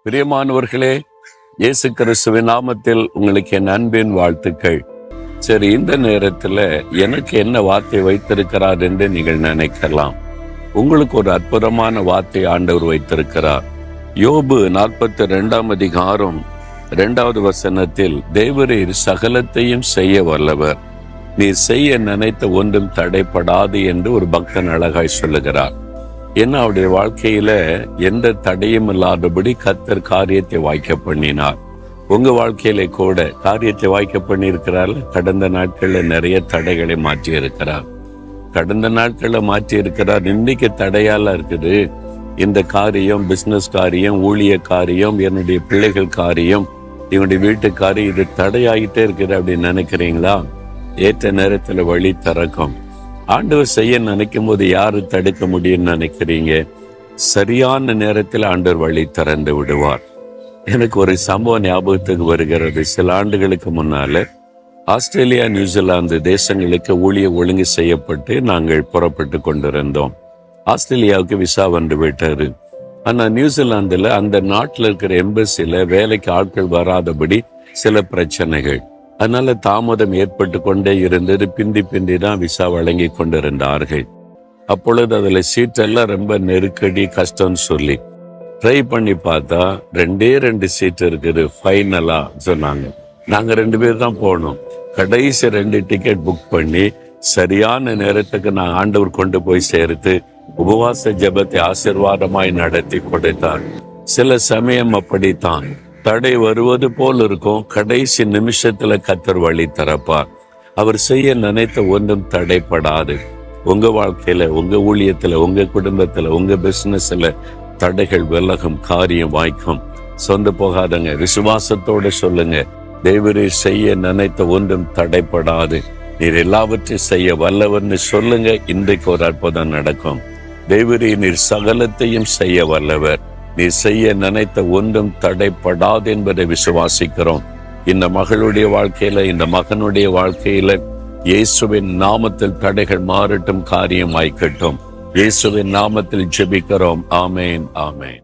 பிரியமானவர்களே, இயேசு கிறிஸ்துவின் நாமத்தில் உங்களுக்கு என் அன்பின் வாழ்த்துக்கள். சரி, இந்த நேரத்துல எனக்கு என்ன வார்த்தை வைத்திருக்கிறார் என்று நீங்கள் நினைக்கலாம். உங்களுக்கு ஒரு அற்புதமான வார்த்தை ஆண்டவர் வைத்திருக்கிறார். யோபு 42 அதிகாரம் 2வது வசனத்தில், தேவரீர் சகலத்தையும் செய்ய வல்லவர், நீர் செய்ய நினைத்த ஒன்றும் தடைப்படாது என்று ஒரு பக்தன் அழகாய் சொல்லுகிறார். ஏன்னா அவருடைய வாழ்க்கையில எந்த தடையும் இல்லாதபடி கர்த்தர் காரியத்தை வாய்க்க பண்ணினார். உங்க வாழ்க்கையில கூட காரியத்தை வாய்க்க பண்ணியிருக்கிறார். கடந்த நாட்கள்ல நிறைய தடைகளை மாற்றி இருக்கிறார். கடந்த நாட்கள்ல மாற்றி இருக்கிறார். இன்னைக்கு தடையால இருக்குது. இந்த காரியம், பிசினஸ் காரியம், ஊழிய காரியம், என்னுடைய பிள்ளைகள் காரியம், இவனுடைய வீட்டு காரியம், இது தடையாகிட்டே இருக்குது அப்படின்னு நினைக்கிறீங்களா? ஏற்ற நேரத்துல வழி திறக்கும். ஆண்டவர் செய்ய நினைக்கும் போது யாரு தடுக்க முடியும்னு நினைக்கிறீங்க? சரியான நேரத்தில் ஆண்டவர் வழி திறந்து விடுவார். எனக்கு ஒரு சம்பவம் ஞாபகத்துக்கு வருகிறது. சில ஆண்டுகளுக்கு முன்னால ஆஸ்திரேலியா, நியூசிலாந்து தேசங்களுக்கு ஊழிய ஒழுங்கு செய்யப்பட்டு நாங்கள் புறப்பட்டு கொண்டிருந்தோம். ஆஸ்திரேலியாவுக்கு விசா வந்து விட்டாரு. ஆனா நியூசிலாந்துல அந்த நாட்டில் இருக்கிற எம்பசில வேலைக்கு ஆட்கள் வராதபடி சில பிரச்சனைகள், அதனால தாமதம் ஏற்பட்டு கொண்டே இருந்தது. பிந்தி தான் விசா வழங்கி கொண்டிருந்தார்கள். அப்பொழுது அதுல சீட்டெல்லாம் ரொம்ப நெருக்கடி, கஷ்டம்னு சொல்லி ட்ரை பண்ணி பார்த்தா 2 சீட் இருக்குது ஃபைனலா சொன்னாங்க. நாங்க 2 பேர் தான் போனோம். கடைசி 2 டிக்கெட் புக் பண்ணி சரியான நேரத்துக்கு நான் ஆண்டவர் கொண்டு போய் சேர்த்து உபவாச ஜெபத்தை ஆசீர்வாதமாய் நடத்தி கொடுத்தார். சில சமயம் அப்படித்தான் தடை வருவது போல் இருக்கும். கடைசி நிமிஷத்துல கர்த்தர் வழி திறப்பார். அவர் செய்ய நினைத்த ஒன்றும் தடைப்படாது. உங்க வாழ்க்கையில, உங்க ஊழியத்துல, உங்க குடும்பத்துல, உங்க பிசினஸ்ல தடைகள் விலகும், காரியம் வாய்க்கும். சொந்த போகாதங்க, விசுவாசத்தோட சொல்லுங்க, தேவரீர் செய்ய நினைத்த ஒன்றும் தடைப்படாது, நீர் எல்லாவற்றையும் செய்ய வல்லவர்னு சொல்லுங்க. இன்றைக்கு ஒரு அற்புதம் நடக்கும். தேவரீர் நீர் சகலத்தையும் செய்ய வல்லவர், நீ செய்ய நினைத்த ஒன்றும் தடைப்படாது என்பதை விசுவாசிக்கிறோம். இந்த மகளுடைய வாழ்க்கையில, இந்த மகனுடைய வாழ்க்கையில இயேசுவின் நாமத்தில் தடைகள் மாறட்டும், காரியம் வாய்க்கட்டும். இயேசுவின் நாமத்தில் ஜெபிக்கிறோம். ஆமேன், ஆமேன்.